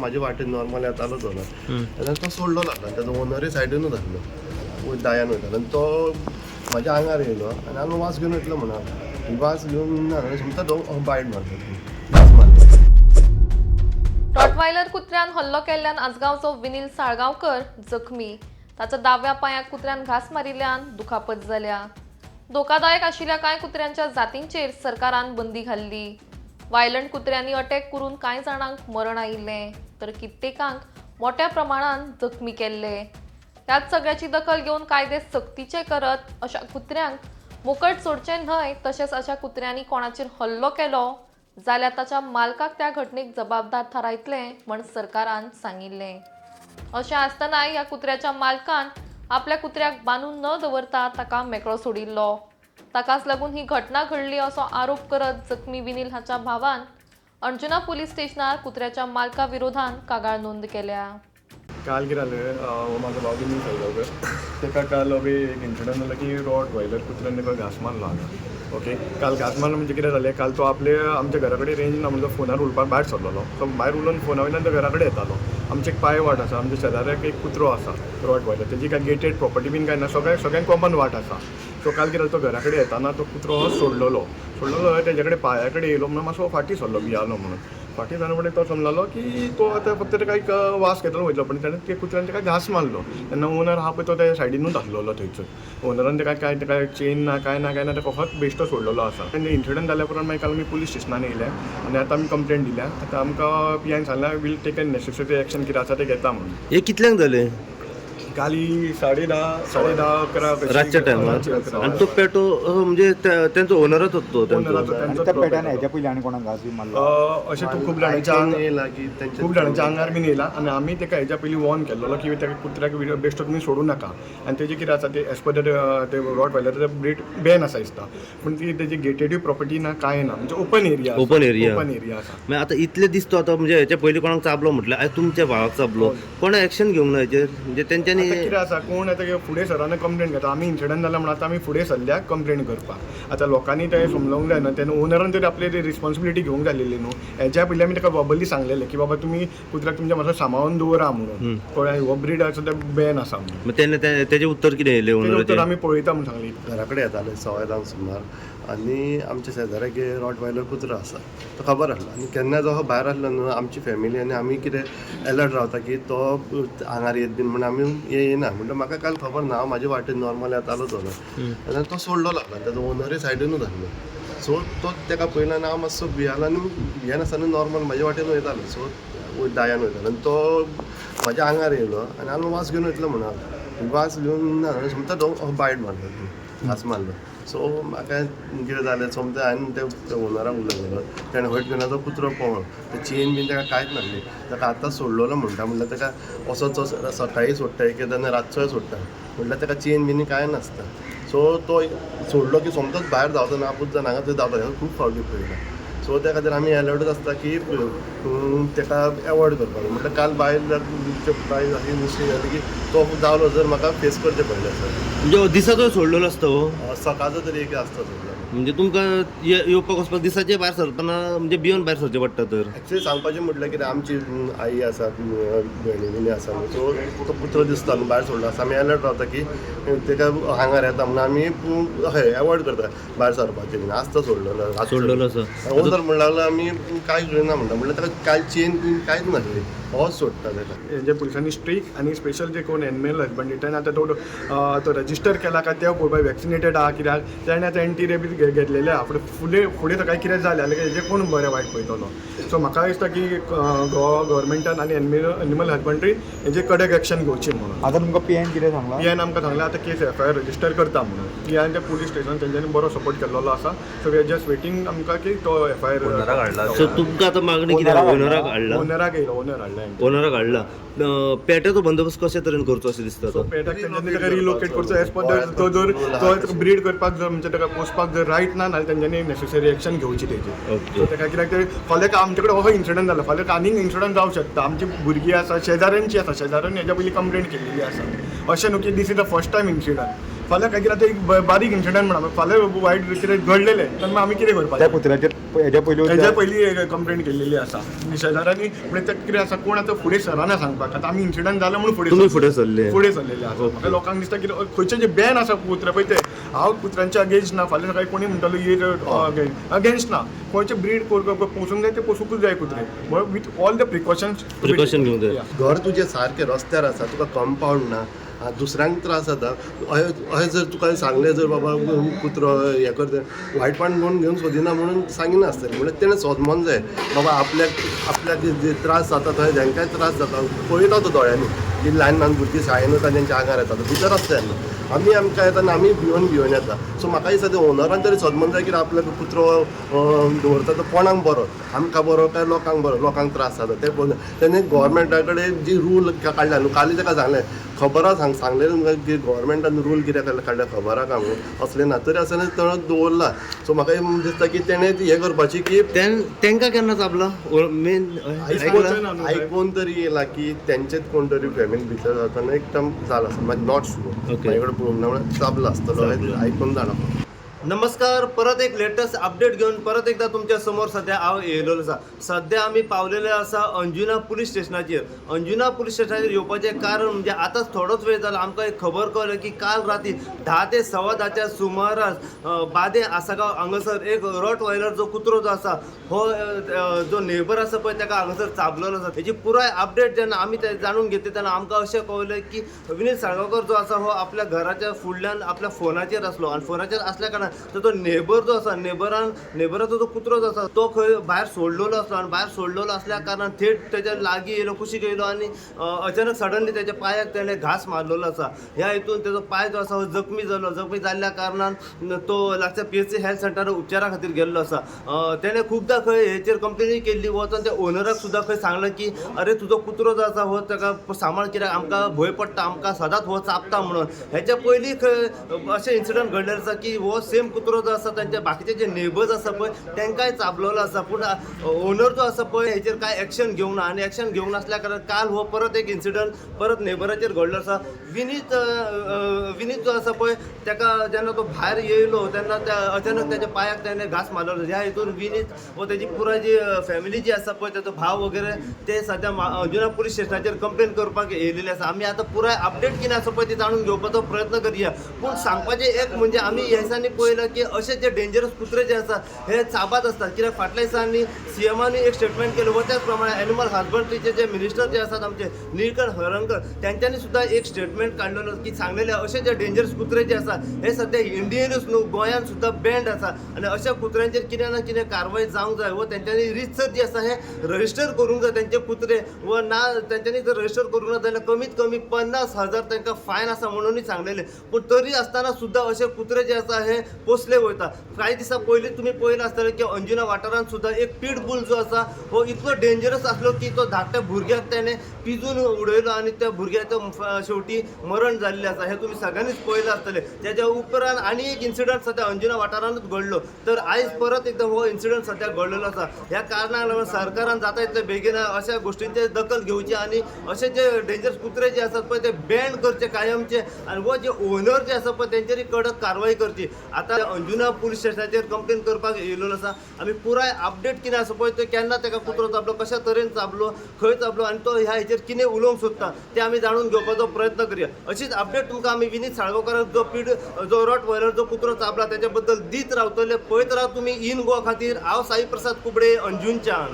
माझ्या वाटेन नॉर्मल येतालो तो ना तो सोडलो लागला त्याचो ओनरय सायडीनूच आसलो दायान वयतालो आनी तो म्हाज्या आंगार येयलो आनी हांवें वास घेवन वयतलो म्हणून वास घेवन समजा तो बायट मारलो. रॉटवायलर कुत्र्यान हल्लो केल्ल्यान आसगांवचो विनील साळगांवकर जखमी. ताच्या दाव्या पांयाक कुत्र्यान घास मारिल्ल्यान दुखापत जाल्या. धोकादायक आशिल्ल्या कांय कुत्र्यांच्या जातींचेर सरकारान बंदी घाल्ली. वायलंट कुत्र्यांनी अटॅक करून कांय जाणांक मरण आयिल्लें तर कित्येकांक मोठ्या प्रमाणात जखमी केल्ले. ह्याच सगळ्याची दखल घेवन कायदे सक्तीचे करत अशा कुत्र्यांक मोकट सोडचे न्हय तशेंच अशा कुत्र्यांनी कोणाचेर हल्लो केलो जाल्यार ताच्या मालकाक त्या घटनेक जबाबदार थारायतलें म्हण सरकारान सांगिल्लें. अशें आसतना ह्या कुत्र्याच्या मालकान आपल्या कुत्र्याक बांदून न दवरता ताका मेकळो सोडिल्लो. ताकाच लागून ही घटना घडली असो आरोप करत जखमी विनील हाच्या भावान अंजुना पुलीस स्टेशनार कुत्र्याच्या मालका विरोधान कागाळ नोंद केल्या. काल कितें जालें हो म्हाजो भाव विनील साळगांवकर ताका काल एक इन्सिडंट जालो की रॉटवायलर कुत्र्यान ताका घास मारलो हांगा. ओके काल घास मारलो म्हणजे कितें जालें काल तो आमच्या घरा कडेन रेंज ना म्हणजे फोनार उलोवपाक भायर सरलेलो. सो भायर उलोवन फोना वयल्यान तो घरा कडेन येतालो. आमचे एक पांय वाट आसा आमच्या शेजाऱ्याक एक कुत्रो आसा रॉटवायलर तेजी काय गेटेड प्रॉपर्टी बीन काय ना सगळ्यांक कॉमन वाट आसा. सो काल कितें तो घरा कडेन येताना तो कुत्रो हो सोडलेलो तेजे कडेन पांया कडेन येयलो म्हणून मातसो फाटी सरलो भियालो म्हणून. फाटी जालो म्हणून तो समजलो की तो आतां फक्त ताका एक वास घेतलो वयतलो पण ताणें ते कुत्र्यान ताका घास मारलो. तेन्ना ओनर आहा पळय तो त्या सायडीनूच आसलेलो थंयचर. ओनरान ताका चेन ना काय ना ताका फकत बेश्टो सोडलेलो आसा. तेन्ना इन्सिडंट जाल्या उपरांत मागीर काल आमी पुलीस स्टेशनान येयल्या आनी आतां आमी कंप्लेंट दिल्या. आतां आमकां पीआयन सांगल्यार we'll take an necessary action कितें आसा तें घेता म्हणून. हे कितल्यांक जालें? काली 10:30 रातच्या टायमार. आणि तो पेटो म्हणजे ओनरच होतो त्या पेट्यान हेच्या पयलीं आनी कोणाक घास बी मारलो अशें तूं खूब जाणांच्या आंगार बीन येयला आनी आमी ताका हेच्या पयलीं वॉर्न केल्लो की ताका कुत्र्याक बेश्टो तुमी सोडूं नाका. आनी तेजें कितें आसा ते एज पर ते रॉटवायलर ब्रीड बॅन आसा दिसता पूण ती तेजी गेटेड प्रॉपर्टी ना काय ना म्हणजे ओपन एरिया आसा. आतां इतले दिसतो आतां म्हणजे हेच्या पयलीं कोणाक चाबलो म्हटल्यार आयज तुमच्या भावाक चाबलो कोणा एक्शन घेवंक ना हेचेर म्हणजे तेंच्यांनी कितें आसा कोण आतां फुडें सरान कंप्लेंट घेता. आमी इन्सिडंट जाल्या म्हणून आतां आमी फुडें सरल्याक कंप्लेंट करपाक. आतां लोकांनी तें समजूंक जाय न्हू तेन्ना ओनरान तरी आपली रिस्पॉन्सिबिलिटी घेवंक जालेली न्हू. हेच्या पयलीं आमी ताका वर्बली सांगलेलें की बाबा तुमी कुत्र्याक तुमच्या मातसो सांबाळून दवरा म्हणून. कळ्ळें हो ब्रीड आसा ते बॅन आसा म्हणून. तेन्ना तेजें उत्तर कितें येयलें ओनराचें? आमी पळयता म्हणून सांगली. घरा कडेन येताले 6:30 सुमार आनी आमच्या शेजाऱ्याक रॉटवायलर कुत्रो आसा तो खबर आसलो आनी केन्ना जो भायर आसलो न्हू आमची फॅमिली आनी आमी कितें अलर्ट रावता की तो आंगार येत बीन म्हणून आमी येयना म्हणटा म्हाका काल खबर ना हांव म्हाजे वाटेन नॉर्मल येतालो तो ना तो सोडलो लागला त्याचो ओनरय सायडीनूच आसलो. सो तो ताका पयलो आनी हांव मातसो भियालो आनी भियेन आसतना नॉर्मल म्हाजे वाटेन वयतालो सो दायान वयतालो आनी तो म्हाज्या आंगार येयलो आनी हांवें वास घेवन वयतलो म्हणून वास घेवन समजा तो बायट मारलो घास मारलो. सो म्हाका कितें जालें समजा हांवें त्या ओनराक उलयलो ताणें हट घेवन तो कुत्रो पळोवन ते चेन बीन ताका कांयच नासली ताका आतां सोडलेलो म्हणल्यार ताका असोच सकाळीं सोडटा एक एकदां रातचोय सोडटा म्हणल्यार ताका चेन बीन कांय नासता. सो तो सोडलो की समजोच भायर धांवतना आपूच जाण हांगा थंय धांवता खूब फावटी पळयला. सो त्या खातीर आमी अलर्टूच आसता की ताका एवॉयड करपाक. म्हटल्यार काल बायल बायल अशी मिस्टेक जाली की तो जावलो जर म्हाका फेस करचें पडलें सर. म्हणजे दिसाचो सोडलेलो आसता हो? सकाळचो तरी एक आसता सोडलो. म्हणजे तुमकां येवपाक वचपाक दिसाचे भायर सरतना म्हणजे भियोन भायर सरचें पडटा तर? एक्चुली सांगपाचें म्हटल्यार कितें आमची आई आसा भयणी बिणी आसा न्हू सो तो कुत्रो दिसता न्हू भायर सोडलो आसा आमी अलर्ट रावता की ताका हांगार येता म्हणून आमी हय एवॉयड करता भायर सरपाचें बीन. आसता सोडलेलो आसा ओनर म्हणून लागलो आमी कांय करिना म्हणटा म्हणल्यार ताका कांय चेन बीन कांयच नासली होच सोडटा ताका. हेजे पुलिसांनी स्ट्रीक आनी स्पेशल जे कोण एनिमल हजबंड्रीन आतां तो रजिस्टर केला काय ते पळोवपाक वॅक्सिनेटेड आहा कित्याक तेणें आतां एंटी रेबीज घेतलेले आहा फुडें ताका कितें जालें जाल्यार हेजे कोण बरें वायट पळयतलो. सो म्हाका दिसता की गव्हर्मेंटान आनी एनिमल हजबंड्रीन हेजे कडक एक्शन घेवची म्हणून. आतां तुमकां पीएन कितें सांगलां? पीएन आमकां सांगलां आतां केस एफआयआर रजिस्टर करता म्हणून. पीएन ते पुलीस स्टेशन तेंच्यांनी बरो सपोर्ट केल्लो आसा. So we are just waiting आमकां की तो एफआयआर. सो तुमकां आतां मागणी कितें ओनराक हाडला? ओनराक हाडला. पेट्याचो बंदोबस्त कशे तरेन करचो अशें दिसता? तो पेट्याक तेंच्यांनी ताका रिलोकेट करचो एज पर तो जर तो ब्रीड करपाक जर म्हणजे ताका पोसपाक जर रायट ना जाल्यार तेंच्यांनी नेसेसरी एक्शन घेवची तेजी. सो ताका कित्याक ते फाल्यां आमचे कडेन हो इन्सिडंट जालो फाल्यां आनीक इन्सिडंट जावंक शकता. आमची भुरगीं आसा शेजाऱ्यांची आसा शेजाऱ्यांनी हेच्या पयलीं कंप्लेंट केल्ली आसा. अशें न्हू की this is the first time incident. फाल्यां काय कितें आतां एक बारीक इन्सिडंट म्हणा फाल्यां वायट कितें घडलेलें तेन्ना मागीर आमी कितें करपाचें त्या कुत्र्याचेर हेज्या पयलीं कंप्लेंट केल्लेली आसा शेजाऱ्यांनी म्हणजे ते कितें आसा कोण आतां फुडें सराना सांगपाक आतां आमी इन्सिडंट जालो म्हणून तुम्ही फुडें सरले फुडें सरलेले आसा म्हाका लोकांक दिसता की खंयचे जे बॅन आसा कुत्रे पळय ते हांव कुत्र्यांच्या अगेन्स्ट ना फाल्यां सकाळीं कोणी म्हणटालो हे अगेन्स्ट ना खंयचे ब्रीड पोसूंक जाय ते पोसूंकूच जाय कुत्रे विथ ऑल द प्रिकॉशन घेवंक जाय घर तुजें सारकें रस्त्यार आसा तुका कंपाऊंड ना दुसऱ्यांक त्रास जाता अशें जर तुका सांगलें जर बाबा कुत्रो हें करता वायटपण कोण घेवन सोदिना म्हणून सांगिना आसतलें म्हणल्यार तेणें सोदमोन जाय बाबा आपल्याक जे त्रास जाता थंय जेंकाय त्रास जाता पळयता तो दोळ्यांनी जी ल्हान ल्हान भुरगीं शाळेन वता तेंच्या आंगार येता भितर आसता तेन्ना आमी आमकां येता आमी भिवन येता सो म्हाका दिसता ते ओनरान तरी सोदमोन जाय कित्याक आपल्याक कुत्रो दवरता तो कोणाक बरो आमकां बरो काय लोकांक बरो लोकांक त्रास जाता ते तेणे गोवोरमेंटा कडेन जी रूल काडला न्हू काली ताका सांगलें खबर आहा सांगलें तुमकां की गोवोरमेंटान रूल कितें काडला खबर आहा म्हणून असलें ना तरी आसतना तो दवरला सो म्हाका दिसता की तेणें हें करपाचें की तेंकां केन्ना चाबला मेन आयकून तरी येयला की तेंचेच कोण तरी फॅमिली भितर जाताना एक टर्म जाला आसता मागीर नॉट शुअर Okay. कडेन पळोवंक ना म्हळ्यार चाबला आसतलो आयकून जाणा नमस्कार परत एक लेटस्ट अपडेट घेऊन परत एकदा तुमच्या समोर सध्या हांव येयलेलो आसा सध्या आमी पावलेले आसा अंजुना पुलीस स्टेशनाचेर अंजुना पुलीस स्टेशनाचेर येवपाचें कारण म्हणजे आतांच थोडोच वेळ जाला आमकां एक खबर कळ्ळी की काल राती 10 ते 10:15च्या सुमारास बादे आसागांव हांगासर एक रॉटवायलर जो कुत्रो जो आसा हो जो नेबर आसा पळय ताका हांगासर चाबलेलो आसा हेची पुराय अपडेट जेन्ना आमी ते जाणून घेतली तेन्ना आमकां अशें कळलें की विनीत साळगांवकर जो आसा हो आपल्या घराच्या फुडल्यान आपल्या फोनाचेर आसलो आनी फोनाचेर असल्या कारणान तो नेबर जो आसा नेबराचो जो कुत्रो जो आसा तो खंय भायर सोडलेलो आसलो आनी भायर सोडलेलो असल्या कारणान थेट तेच्या लागीं येयलो कुशीक येयलो आनी अचानक सडनली तेच्या पांयाक तेणें घास मारलेलो आसा ह्या हितून तेजो पांय जो आसा हो जखमी जाल्ल्या कारणान तो लागच्या PHC हेल्थ सेंटरान उपचारा खातीर गेल्लो आसा तेणें खुबदां खंय हेचेर कंप्लेनी केल्ली वचून त्या ओनराक सुद्दां खंय सांगलें की अरे तुजो कुत्रो जो आसा हो ताका सांबाळ कित्याक आमकां भंय पडटा आमकां सदांच हो चाबता म्हणून हेच्या पयलीं खंय अशें इन्सिडंट घडलेलो आसा की हो सेम कुत्रो जो आसा तांचे बाकीचे जे नेबर्स आसा पळय तांकांय चाबलेलो आसा पूण ओनर जो आसा पळय हेचेर कांय एक्शन घेवंक ना आनी एक्शन घेवंक नासल्या कारणान काल हो परत एक इन्सिडंट परत नेबराचेर घडलो आसा विनीत जो आसा पळय ताका जेन्ना तो भायर येयलो तेन्ना अचानक त्याच्या पांयाक ताणें घास मारलेलो ह्या हितून विनीत व तेजी पुराय जी फॅमिली जी आसा पळय ताचो भाव वगैरे ते सध्या अंजुना पुलीस स्टेशनाचेर कंप्लेन करपाक येयलेले आसा आमी आतां पुराय अपडेट कितें आसा पळय ती जाणून घेवपाचो प्रयत्न करया पूण सांगपाचें एक म्हणजे आमी ह्या दिसांनी पळयलां की अशे जे डेंजरस कुत्रे जे आसा हे चाबात असतात कित्याक फाटल्या दिसांनी CMांनी एक स्टेटमेंट केलं व त्याच प्रमाणे एनिमल हजबंड्रीचे जे मिनिस्टर जे आसात आमचे निळकंठ हरणकर त्यांच्यानी सुद्धा एक स्टेटमेंट काढलेलो की सांगलेले अशे जे डेंजरस कुत्रे जे आसा हे सध्या इंडियनूच न्हू गोंयान सुद्धा बँड आसा आनी अशा कुत्र्यांचेर कितें ना कितें कारवाय जावंक जाय व तेंच्यांनी रितसर जी आसा हे रजिस्टर करूंक जाय तेंचे कुत्रे व ना तेंच्यांनी जर रजिस्टर करूंक ना जाल्यार कमीत कमी 50,000 तांकां फायन आसा म्हणूनय सांगलेले पूण तरी आसतना सुद्धा अशे कुत्रे जे आसा हे पोसले वयता काही दिसा पयलीं तुमी पळयलां आसतलें की अंजुना वाठारांत सुद्धा एक पिटबुल जो आसा हो इतलो डेंजरस आसलो की तो धाकट्या भुरग्याक तेणें पिजून उडयलो आनी त्या भुरग्याचो शेवटी मरण जाल्लें आसा हें तुमी सगळ्यांनीच पळयलां आसतलें तेच्या उपरांत आनी एक इन्सिडंट सद्या अंजुना वाठारांतूच घडलो तर आयज परत एकदा हो इन्सिडंट सद्या घडलेलो आसा ह्या कारणाक लागून सरकारान जाता तितले बेगीन अशा गोश्टींची दखल घेवची आनी अशे जे डेंजरस कुत्रे जे आसात पळय ते बॅन करचे कायमचे आनी वो जे ओनर जे आसा पळय तेंचेरय कडक कारवाई करची आतां अंजुना पुलीस स्टेशनाचेर कंप्लेन करपाक येयलेलो आसा आमी पुराय अपडेट कितें आसा पळय तो केन्ना ताका कुत्रो चाबलो कशा तरेन चाबलो खंय चाबलो आनी तो ह्या हेचेर कितें उलोवंक सोदता तें आमी जाणून घेवपाचो प्रयत्न करया अशीच अपडेट तुमकां आमी विनीत साळगांवकाराक जो रॉटवायलर जो कुत्रो चाबला तेच्या बद्दल दीत रावतले पळयत राव तुमी इन गोवा खातीर हांव साई प्रसाद कुबडे अंजुनच्यान